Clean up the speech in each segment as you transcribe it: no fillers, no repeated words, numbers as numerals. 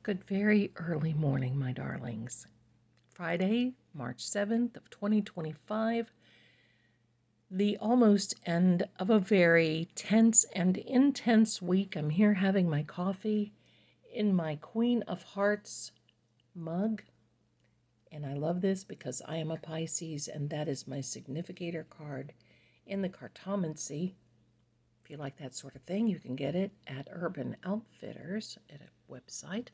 Good very early morning, my darlings. Friday, March 7th of 2025, the almost end of a very tense and intense week. I'm here having my coffee in my Queen of Hearts mug. And I love this because I am a Pisces and that is my significator card in the Cartomancy. If you like that sort of thing, you can get it at Urban Outfitters at a website.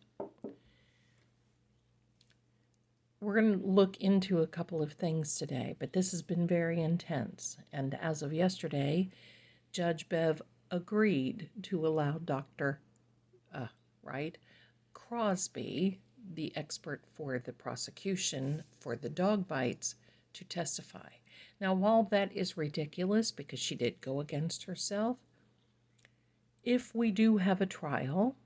We're going to look into a couple of things today, but this has been very intense. And as of yesterday, Judge Bev agreed to allow Dr. Crosby, the expert for the prosecution for the dog bites, to testify. Now, while that is ridiculous because she did go against herself, if we do have a trial,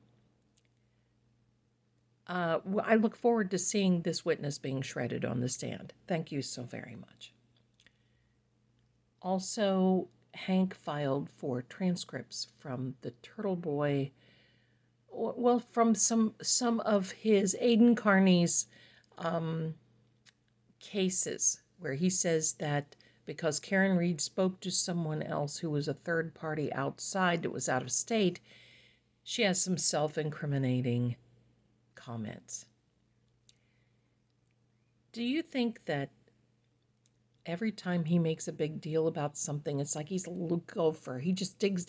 I look forward to seeing this witness being shredded on the stand. Thank you so very much. Also, Hank filed for transcripts from the Turtle Boy, well, from some of his Aiden Carney's cases where he says that because Karen Reed spoke to someone else who was a third party outside that was out of state, she has some self-incriminating comments. Do you think that every time he makes a big deal about something, it's like he's a little gopher? He just digs.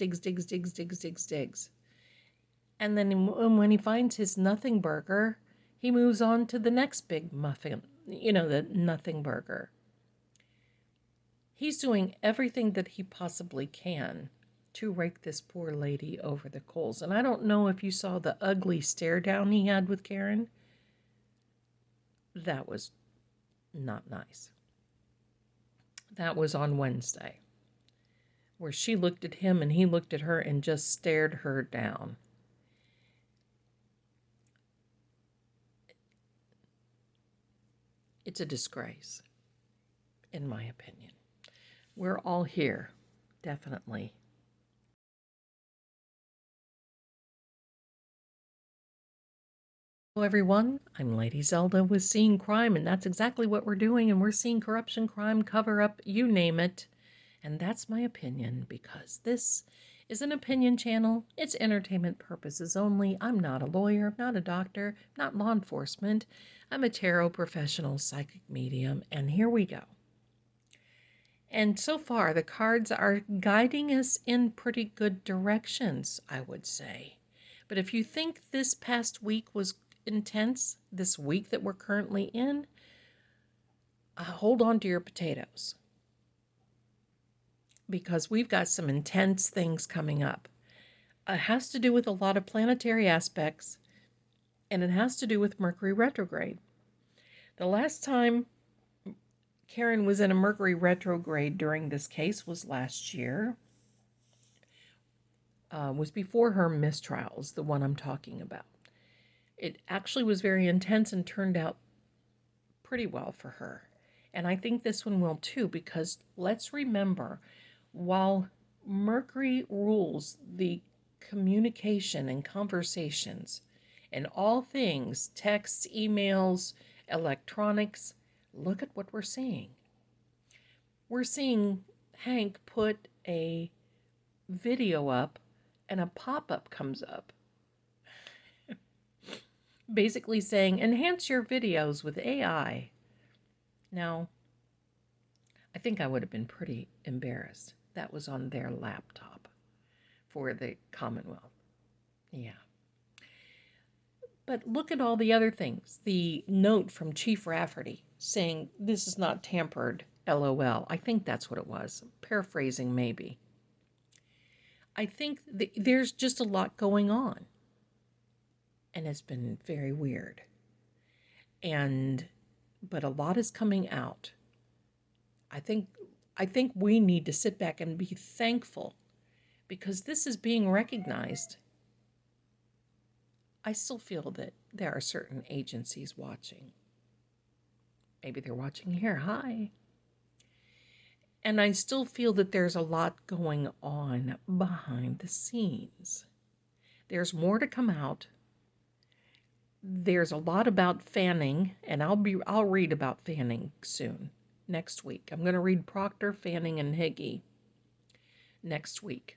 And then when he finds his nothing burger, he moves on to the next big muffin, the nothing burger. He's doing everything that he possibly can to rake this poor lady over the coals. And I don't know if you saw the ugly stare down he had with Karen. That was not nice. That was on Wednesday, where she looked at him and he looked at her and just stared her down. It's a disgrace, in my opinion. We're all here, definitely. Hello everyone, I'm Lady Zelda with Seeing Crime, and that's exactly what we're doing, and we're seeing corruption, crime, cover-up, you name it. And that's my opinion, because this is an opinion channel. It's entertainment purposes only. I'm not a lawyer, I'm not a doctor, not law enforcement. I'm a tarot professional, psychic medium, and here we go. And so far, the cards are guiding us in pretty good directions, I would say. But if you think this past week was intense, this week that we're currently in, hold on to your potatoes, because we've got some intense things coming up. It has to do with a lot of planetary aspects, and it has to do with Mercury retrograde. The last time Karen was in a Mercury retrograde during this case was last year. Was before her mistrials, the one I'm talking about. It actually was very intense and turned out pretty well for her. And I think this one will too, because let's remember, while Mercury rules the communication and conversations and all things, texts, emails, electronics, look at what we're seeing. We're seeing Hank put a video up and a pop-up comes up, basically saying, enhance your videos with AI. Now, I think I would have been pretty embarrassed. That was on their laptop for the Commonwealth. Yeah. But look at all the other things. The note from Chief Rafferty saying, this is not tampered, LOL. I think that's what it was. Paraphrasing, maybe. I think there's just a lot going on. And it's been very weird. But a lot is coming out. I think we need to sit back and be thankful, because this is being recognized. I still feel that there are certain agencies watching. Maybe they're watching here. Hi. And I still feel that there's a lot going on behind the scenes. There's more to come out. there's a lot about Fanning, and I'll read about Fanning soon next week. I'm going to read Proctor, Fanning, and Higgy next week.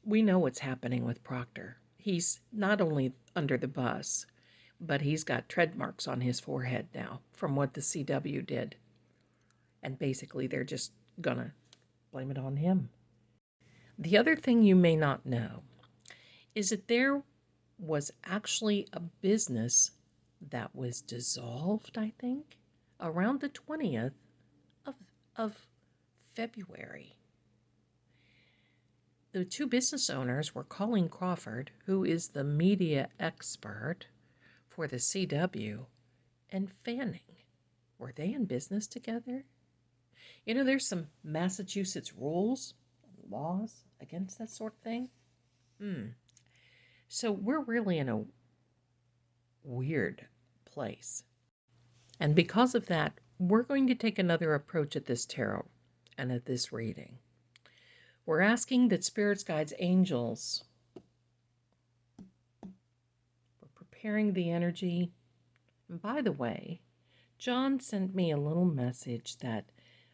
We know what's happening with Proctor. He's not only under the bus, but he's got tread marks on his forehead now from what the CW did. And basically, they're just gonna blame it on him. The other thing you may not know is that there was actually a business that was dissolved, I think, around the 20th of February. The two business owners were Colleen Crawford, who is the media expert for the CW, and Fanning. Were they in business together? You know, there's some Massachusetts rules, laws against that sort of thing. So we're really in a weird place. And because of that, we're going to take another approach at this tarot and at this reading. We're asking that spirits, guides, angels, we're preparing the energy. And by the way, John sent me a little message that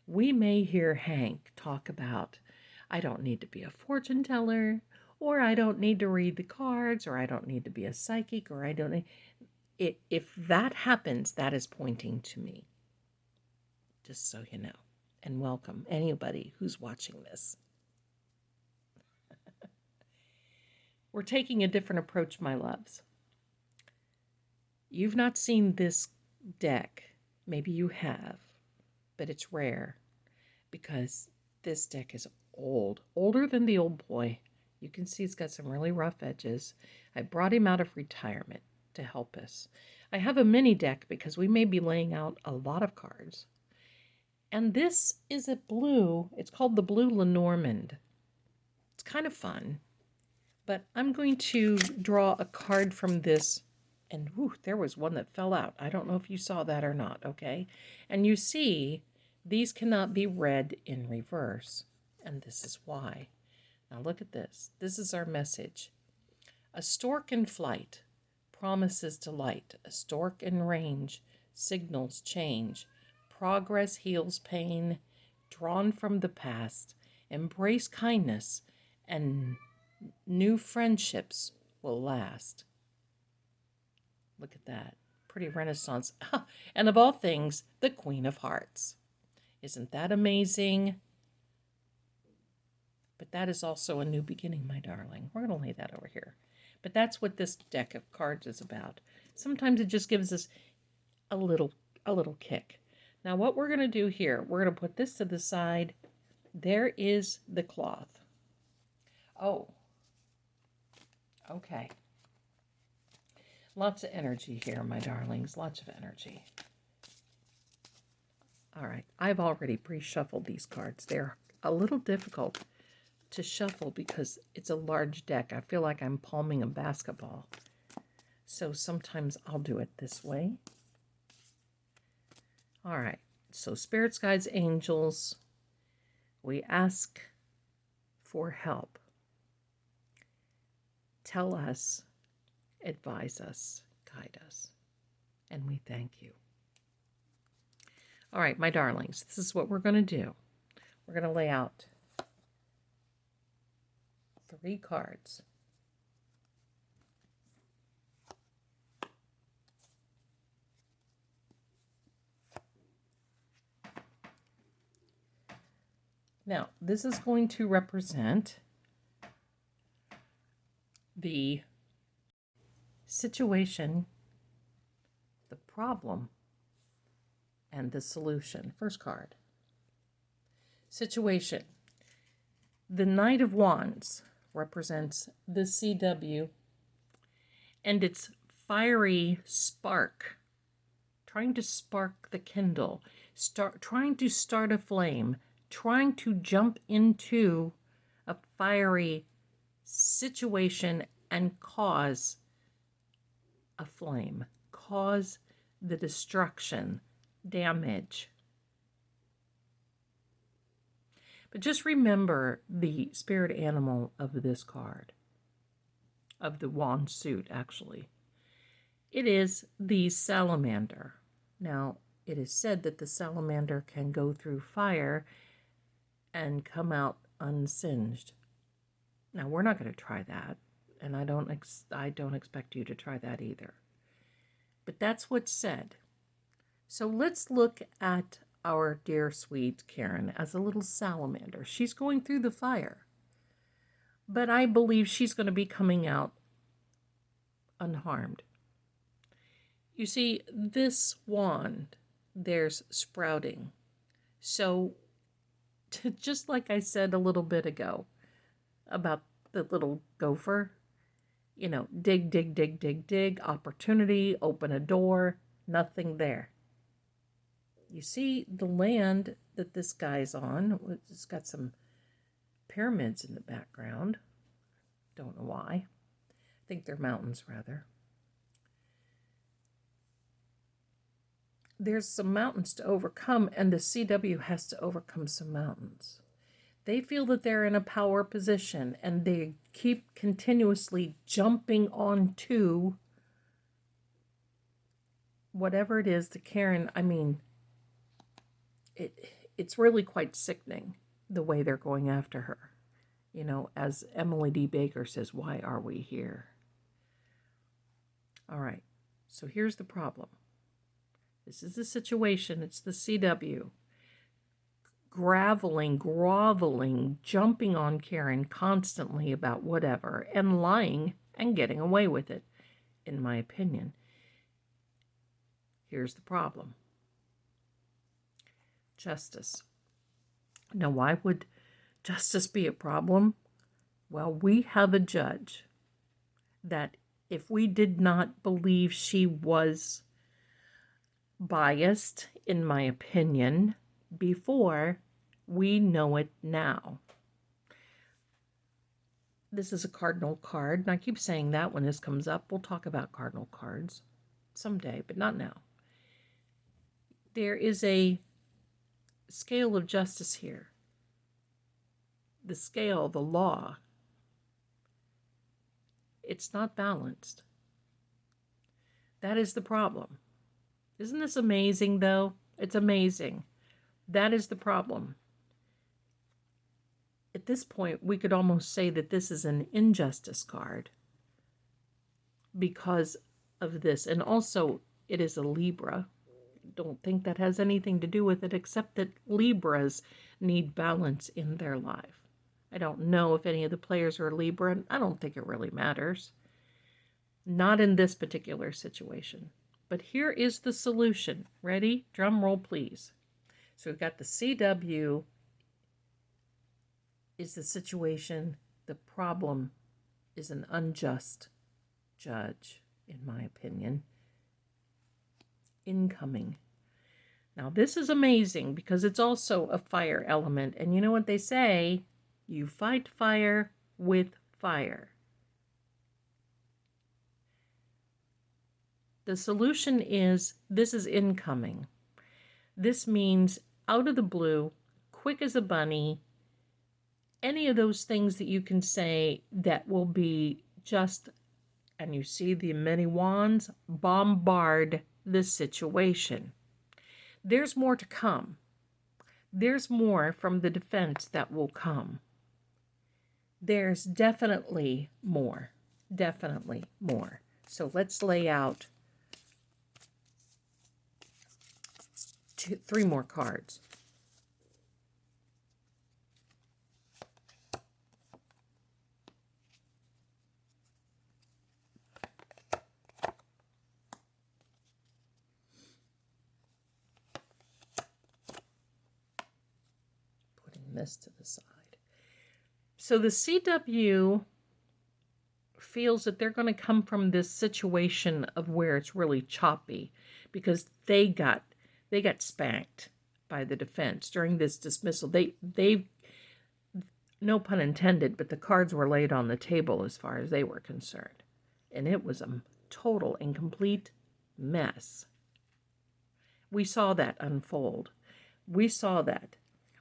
we may hear Hank talk about, I don't need to be a fortune teller, or I don't need to read the cards, or I don't need to be a psychic, or I don't need... If that happens, that is pointing to me. Just so you know. And welcome anybody who's watching this. We're taking a different approach, my loves. You've not seen this deck. Maybe you have, but it's rare because this deck is old, older than the old boy. You can see it's got some really rough edges. I brought him out of retirement to help us. I have a mini deck because we may be laying out a lot of cards. And this is a blue. It's called the Blue Lenormand. It's kind of fun. But I'm going to draw a card from this. And whew, there was one that fell out. I don't know if you saw that or not, okay? And you see, these cannot be read in reverse. And this is why. Now look at this. This is our message. A stork in flight promises delight. A stork in range signals change. Progress heals pain. Drawn from the past. Embrace kindness and new friendships will last. Look at that. Pretty Renaissance. And of all things, the Queen of Hearts. Isn't that amazing? But that is also a new beginning, my darling. We're going to lay that over here. But that's what this deck of cards is about. Sometimes it just gives us a little kick. Now what we're going to do here, we're going to put this to the side. There is the cloth. Oh, okay. Lots of energy here, my darlings. Lots of energy. All right. I've already pre-shuffled these cards. They're a little difficult to shuffle because it's a large deck. I feel like I'm palming a basketball. So sometimes I'll do it this way. All right. So spirits, guides, angels, we ask for help. Tell us, advise us, guide us, and we thank you. All right, my darlings, this is what we're going to do. We're going to lay out 3 cards. Now, this is going to represent the situation, the problem, and the solution. First card. Situation. The Knight of Wands represents the CW and its fiery spark, trying to spark the kindle, trying to start a flame, trying to jump into a fiery situation and cause a flame, cause the destruction, damage. But just remember the spirit animal of this card. of the wand suit, actually. It is the salamander. Now, it is said that the salamander can go through fire and come out unsinged. Now, we're not going to try that, and I don't expect you to try that either. But that's what's said. So let's look at our dear sweet Karen as a little salamander. She's going through the fire, but I believe she's going to be coming out unharmed. You see, this wand, there's sprouting. So, just like I said a little bit ago about the little gopher, you know, dig, dig, dig, dig, dig, opportunity, open a door, nothing there. You see the land that this guy's on, it's got some pyramids in the background. Don't know why. I think they're mountains, rather. There's some mountains to overcome, and the CW has to overcome some mountains. They feel that they're in a power position, and they keep continuously jumping onto whatever it is, the Karen, I mean, it's really quite sickening the way they're going after her. You know, as Emily D. Baker says, why are we here? All right, so here's the problem. This is the situation. It's the CW. Groveling, jumping on Karen constantly about whatever, and lying and getting away with it, in my opinion. Here's the problem. Justice. Now, why would justice be a problem? Well, we have a judge that if we did not believe she was biased, in my opinion, before, we know it now. This is a cardinal card, and I keep saying that when this comes up. We'll talk about cardinal cards someday, but not now. There is a scale of justice here. The scale, the law, it's not balanced. That is the problem. Isn't this amazing, though? It's amazing. That is the problem. At this point, we could almost say that this is an injustice card because of this. And also, it is a Libra. Don't think that has anything to do with it, except that Libras need balance in their life. I don't know if any of the players are Libra, and I don't think it really matters. Not in this particular situation. But here is the solution. Ready? Drum roll, please. So we've got the CW is the situation. The problem is an unjust judge, in my opinion. Incoming. Now, this is amazing because it's also a fire element. And you know what they say? You fight fire with fire. The solution is, this is incoming. This means out of the blue, quick as a bunny, any of those things that you can say that will be just, and you see the many wands, bombard the situation. There's more to come. There's more from the defense that will come. There's definitely more. Definitely more. So let's lay out three more cards. Putting this to the side. So the CW feels that they're going to come from this situation of where it's really choppy because they got spanked by the defense during this dismissal. They no pun intended, but the cards were laid on the table as far as they were concerned. And it was a total and complete mess. We saw that unfold. We saw that.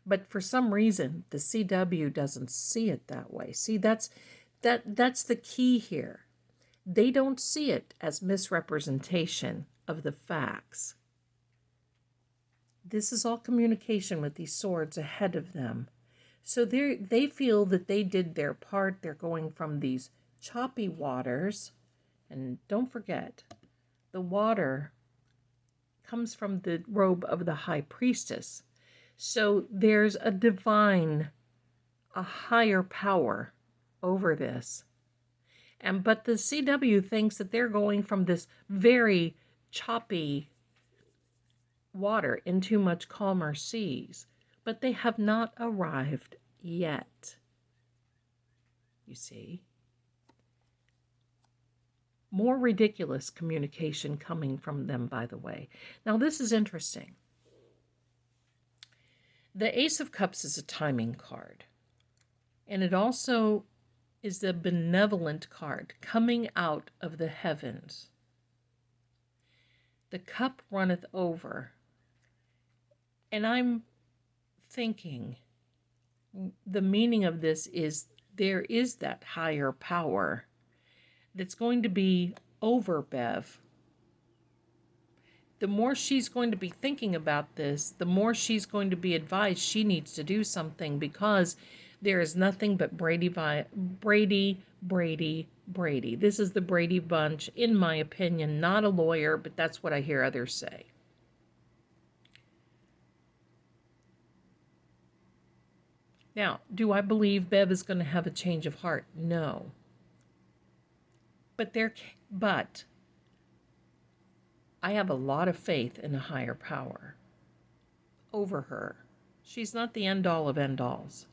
But for some reason, the CW doesn't see it that way. See, that's the key here. They don't see it as misrepresentation of the facts. This is all communication with these swords ahead of them. So they feel that they did their part. They're going from these choppy waters. And don't forget, the water comes from the robe of the high priestess. So there's a divine, a higher power over this. But the CW thinks that they're going from this very choppy water into much calmer seas, but they have not arrived yet. You see? More ridiculous communication coming from them, by the way. Now, this is interesting. The Ace of Cups is a timing card, and it also is the benevolent card coming out of the heavens. The cup runneth over. And I'm thinking the meaning of this is there is that higher power that's going to be over Bev. The more she's going to be thinking about this, the more she's going to be advised she needs to do something, because there is nothing but Brady. This is the Brady bunch, in my opinion. Not a lawyer, but that's what I hear others say. Now, do I believe Bev is going to have a change of heart? No. But I have a lot of faith in a higher power over her. She's not the end-all of end-alls.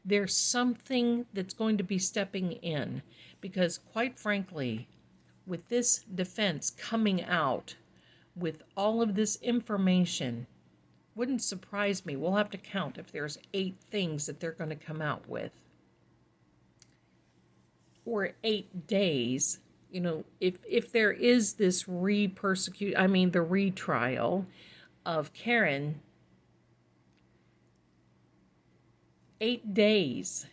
There's something that's going to be stepping in, because quite frankly, with this defense coming out, with all of this information, wouldn't surprise me. We'll have to count if there's 8 things that they're going to come out with. Or 8 days. You know, if there is this the retrial of Karen, 8 days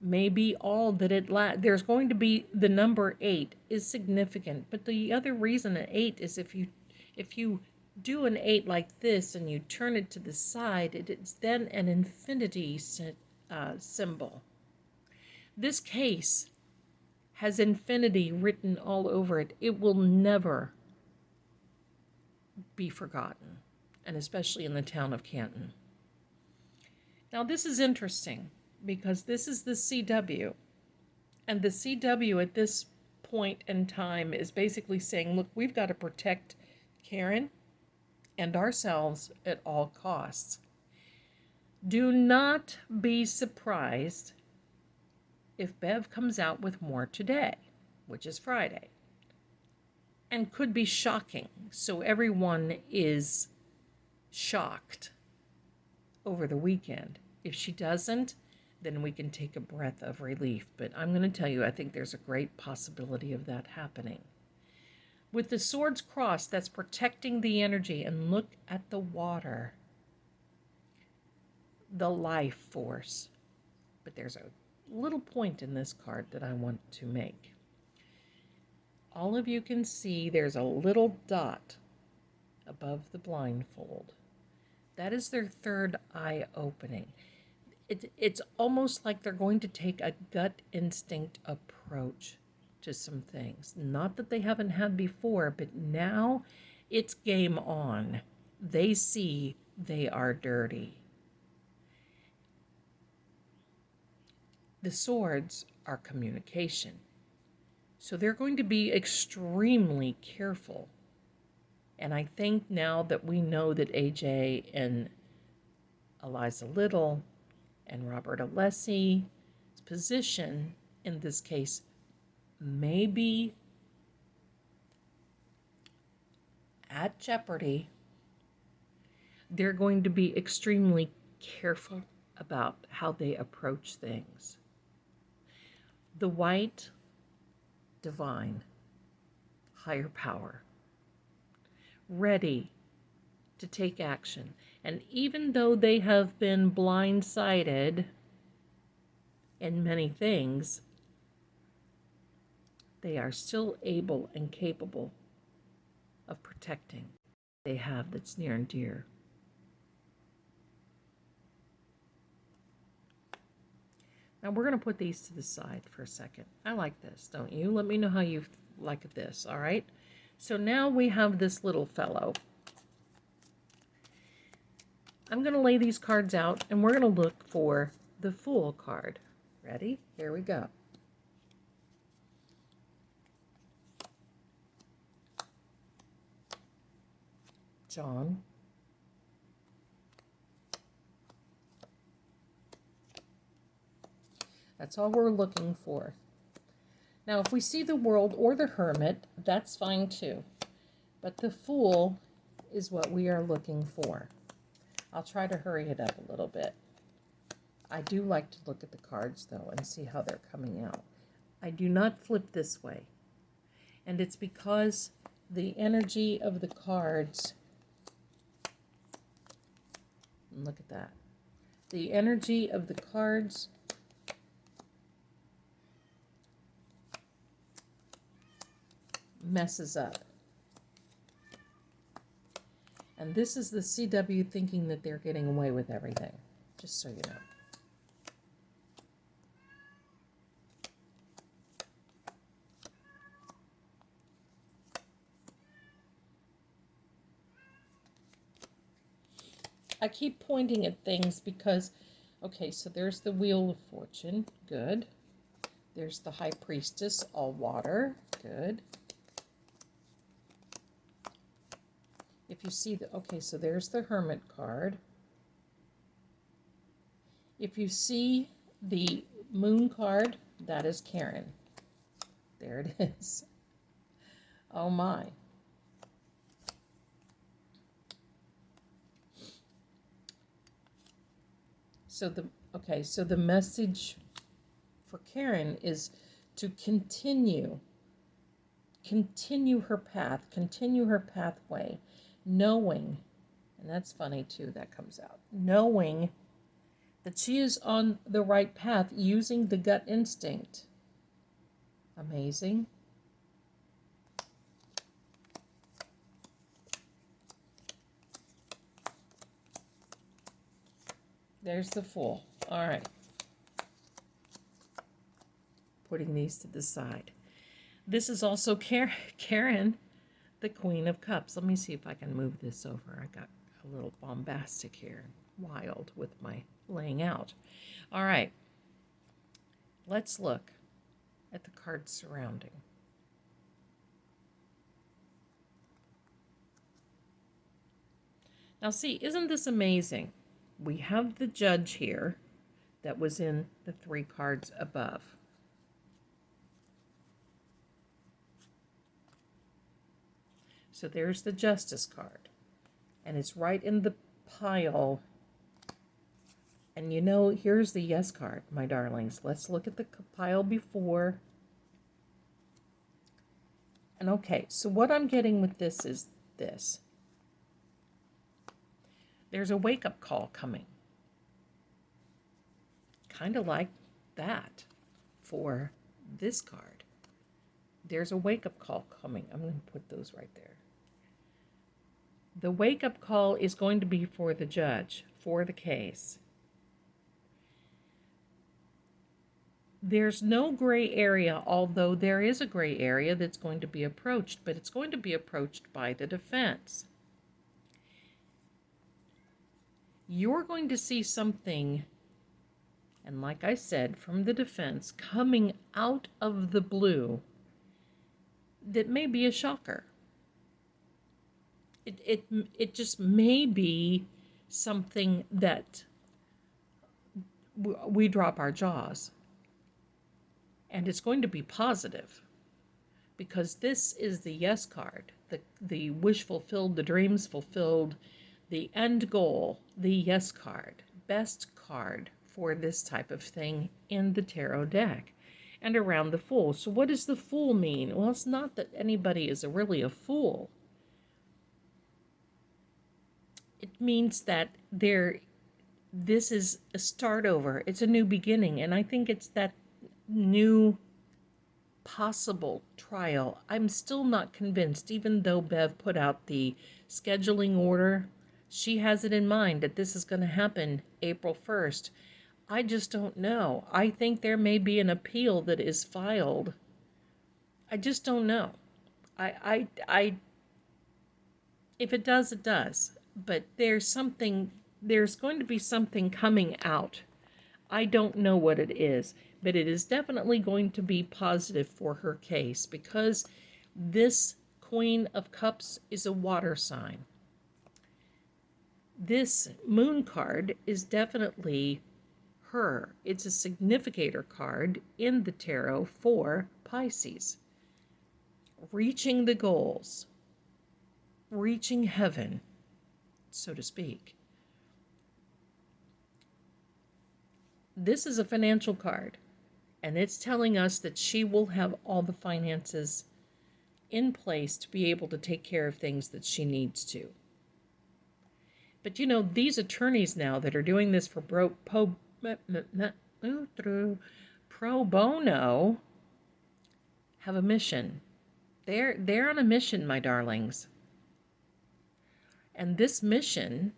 may be all that it lasts. There's going to be, the number 8 is significant. But the other reason an 8 is if you do an 8 like this and you turn it to the side, it's then an infinity symbol. This case has infinity written all over it. It will never be forgotten, and especially in the town of Canton. Now, this is interesting because this is the CW, and the CW at this point in time is basically saying, look, we've got to protect Karen and ourselves at all costs. Do not be surprised if Bev comes out with more today, which is Friday, and could be shocking. So everyone is shocked over the weekend. If she doesn't, then we can take a breath of relief. But I'm going to tell you, I think there's a great possibility of that happening. With the swords crossed, that's protecting the energy. And look at the water, the life force. But there's a little point in this card that I want to make. All of you can see there's a little dot above the blindfold. That is their third eye opening. It's almost like they're going to take a gut instinct approach to some things. Not that they haven't had before, but now it's game on. They see they are dirty. The swords are communication. So they're going to be extremely careful. And I think now that we know that AJ and Eliza Little and Robert Alessi's position in this case may be at jeopardy, they're going to be extremely careful about how they approach things. The white, divine, higher power, ready to take action. And even though they have been blindsided in many things, they are still able and capable of protecting what they have that's near and dear. Now we're going to put these to the side for a second. I like this, don't you? Let me know how you like this, all right? So now we have this little fellow. I'm going to lay these cards out, and we're going to look for the Fool card. Ready? Here we go. John. That's all we're looking for. Now, if we see the World or the Hermit, that's fine too. But the Fool is what we are looking for. I'll try to hurry it up a little bit. I do like to look at the cards, though, and see how they're coming out. I do not flip this way. And it's because the energy of the cards... Look at that. The energy of the cards messes up. And this is the CW thinking that they're getting away with everything, just so you know. I keep pointing at things because, okay, so there's the Wheel of Fortune, good. There's the High Priestess, all water, good. If you see the, okay, so there's the Hermit card. If you see the Moon card, that is Karen. There it is. Oh my. So the message for Karen is to continue her path, continue her pathway, knowing, and that's funny too, that comes out, knowing that she is on the right path, using the gut instinct. Amazing. There's the Fool. All right. Putting these to the side. This is also Karen, the Queen of Cups. Let me see if I can move this over. I got a little bombastic here, wild with my laying out. All right. Let's look at the cards surrounding. Now see, isn't this amazing? We have the Judge here that was in the 3 cards above. So there's the Justice card. And it's right in the pile. And you know, here's the Yes card, my darlings. Let's look at the pile before. And okay, so what I'm getting with this is this. There's a wake-up call coming. Kind of like that for this card. There's a wake-up call coming. I'm going to put those right there. The wake-up call is going to be for the Judge, for the case. There's no gray area, although there is a gray area that's going to be approached, but it's going to be approached by the defense. You're going to see something, and like I said, from the defense, coming out of the blue that may be a shocker. It just may be something that we drop our jaws. And it's going to be positive, because this is the Yes card, the wish fulfilled, the dreams fulfilled, the end goal, the Yes card, best card for this type of thing in the tarot deck, and around the Fool. So what does the Fool mean? Well, it's not that anybody is really a fool. It means that this is a start over. It's a new beginning, and I think it's that new possible trial. I'm still not convinced, even though Bev put out the scheduling order. She has it in mind that this is going to happen April 1st. I just don't know. I think there may be an appeal that is filed. I just don't know. If it does, it does. But there's going to be something coming out. I don't know what it is, but it is definitely going to be positive for her case because this Queen of Cups is a water sign. This moon card is definitely her. It's a significator card in the tarot for Pisces. Reaching the goals, reaching heaven, so to speak. This is a financial card, and it's telling us that she will have all the finances in place to be able to take care of things that she needs to. But you know, these attorneys now that are doing this for pro bono have a mission. They're on a mission, my darlings. And this mission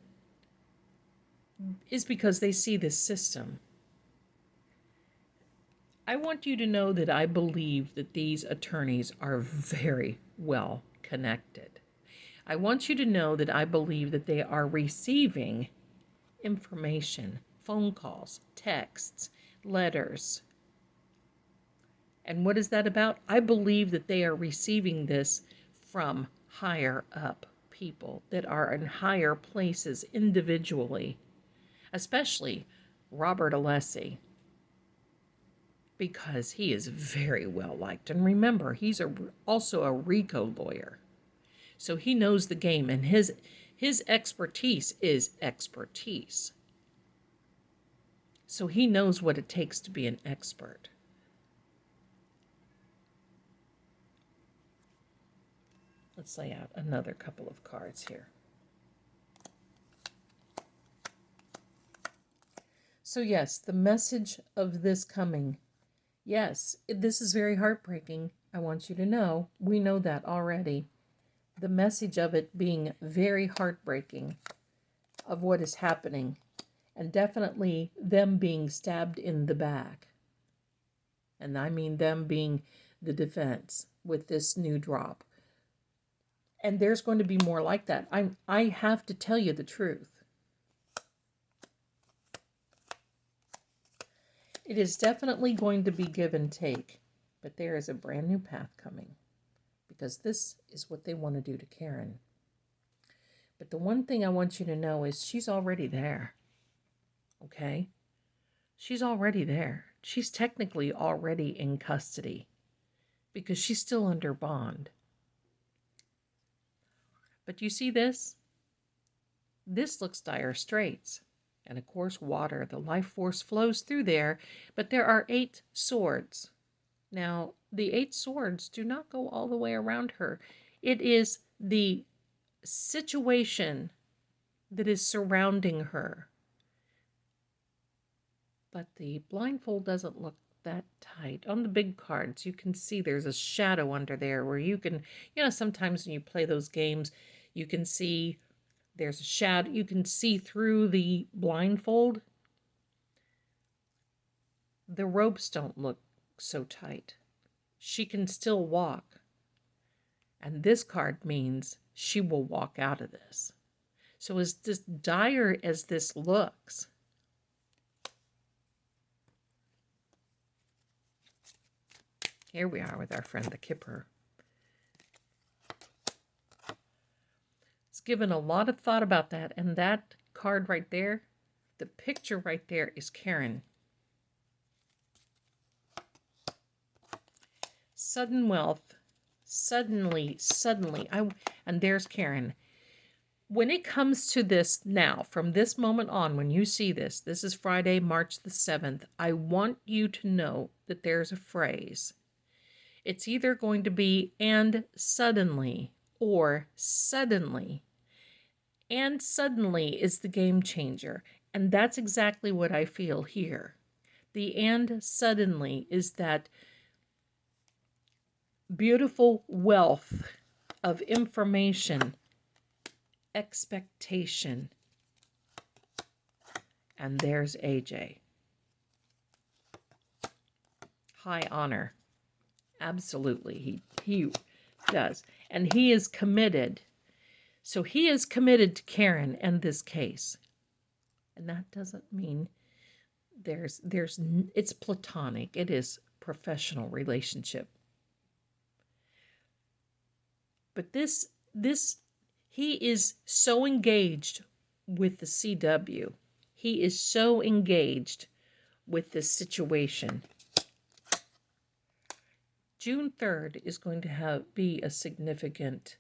is because they see this system. I want you to know that I believe that these attorneys are very well connected. I want you to know that I believe that they are receiving information, phone calls, texts, letters. And what is that about? I believe that they are receiving this from higher up people that are in higher places individually, especially Robert Alessi, because he is very well liked. And remember, he's also a RICO lawyer. So he knows the game, and his expertise is expertise. So he knows what it takes to be an expert. Let's lay out another couple of cards here. So yes, the message of this coming. Yes, this is very heartbreaking. I want you to know. We know that already. The message of it being very heartbreaking of what is happening. And definitely them being stabbed in the back. And I mean them being the defense with this new drop. And there's going to be more like that. I have to tell you the truth. It is definitely going to be give and take, but there is a brand new path coming because this is what they want to do to Karen. But the one thing I want you to know is she's already there, okay? She's already there. She's technically already in custody because she's still under bond. But you see this? This looks dire straits. And of course, water, the life force flows through there, but there are 8 swords. Now, the 8 swords do not go all the way around her. It is the situation that is surrounding her. But the blindfold doesn't look that tight. On the big cards, you can see there's a shadow under there where you can, sometimes when you play those games, you can see there's a shadow. You can see through the blindfold. The ropes don't look so tight. She can still walk. And this card means she will walk out of this. So as dire as this looks, here we are with our friend the Kipper. Given a lot of thought about that, and that card right there, the picture right there is Karen. Sudden wealth, suddenly, and there's Karen. When it comes to this now, from this moment on, when you see this is Friday, March the 7th, I want you to know that there's a phrase. It's either going to be and suddenly or suddenly. And suddenly is the game changer. And that's exactly what I feel here. The and suddenly is that beautiful wealth of information, expectation. And there's AJ. High honor. Absolutely. He does. And he is committed. So he is committed to Karen and this case. And that doesn't mean it's platonic. It is professional relationship. But he is so engaged with the CW. He is so engaged with this situation. June 3rd is going to be a significant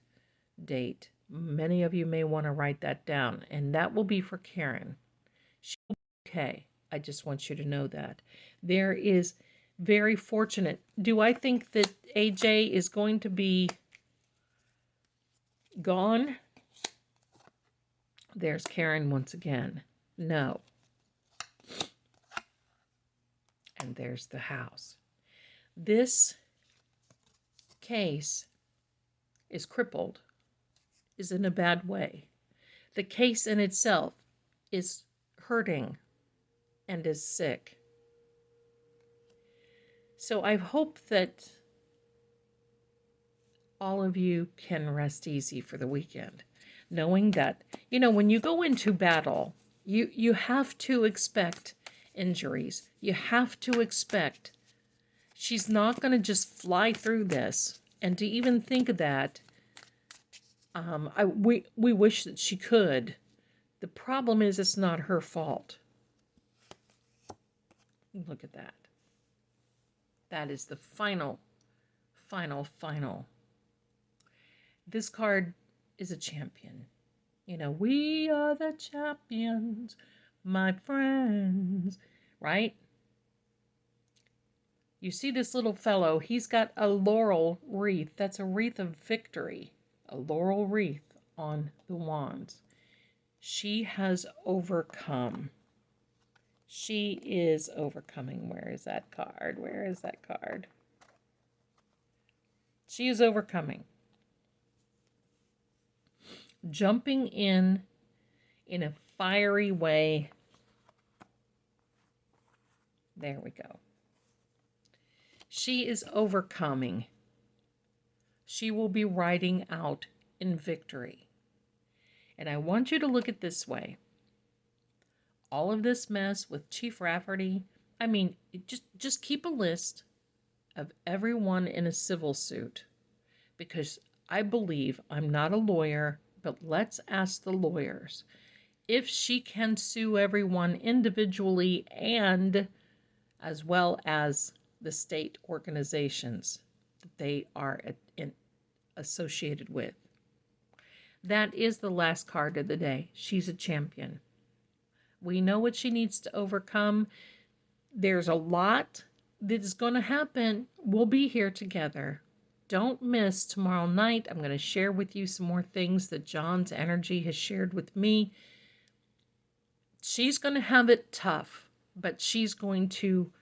date. Many of you may want to write that down, and that will be for Karen. She'll be okay. I just want you to know that. There is very fortunate. Do I think that AJ is going to be gone? There's Karen once again. No. And there's the house. This case is crippled, is in a bad way. The case in itself is hurting and is sick. So I hope that all of you can rest easy for the weekend, knowing that, when you go into battle, you have to expect injuries. You have to expect she's not going to just fly through this. And to even think of that, we wish that she could. The problem is it's not her fault. Look at that. That is the final. This card is a champion. We are the champions, my friends, right? You see this little fellow, he's got a laurel wreath. That's a wreath of victory, a laurel wreath on the wands. She has overcome. She is overcoming. Where is that card? Where is that card? She is overcoming. Jumping in a fiery way. There we go. She is overcoming. She will be riding out in victory. And I want you to look at it this way. All of this mess with Chief Rafferty, just keep a list of everyone in a civil suit. Because I believe, I'm not a lawyer, but let's ask the lawyers if she can sue everyone individually and as well as the state organizations that they are associated with. That is the last card of the day. She's a champion. We know what she needs to overcome. There's a lot that is going to happen. We'll be here together. Don't miss tomorrow night. I'm going to share with you some more things that John's energy has shared with me. She's going to have it tough, but she's going to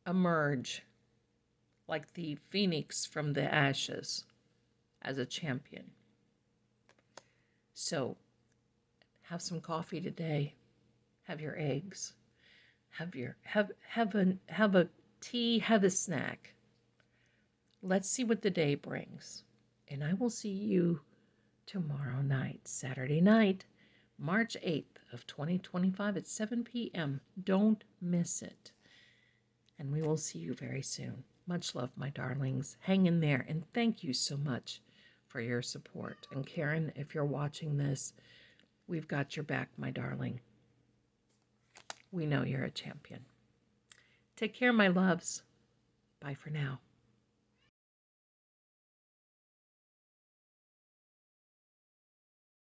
emerge like the phoenix from the ashes as a champion. So have some coffee today. Have your eggs. Have a tea, have a snack. Let's see what the day brings. And I will see you tomorrow night, Saturday night, March 8th of 2025 at 7 p.m. Don't miss it. And we will see you very soon. Much love, my darlings. Hang in there, and thank you so much for your support. And Karen, if you're watching this, we've got your back, my darling. We know you're a champion. Take care, my loves. Bye for now.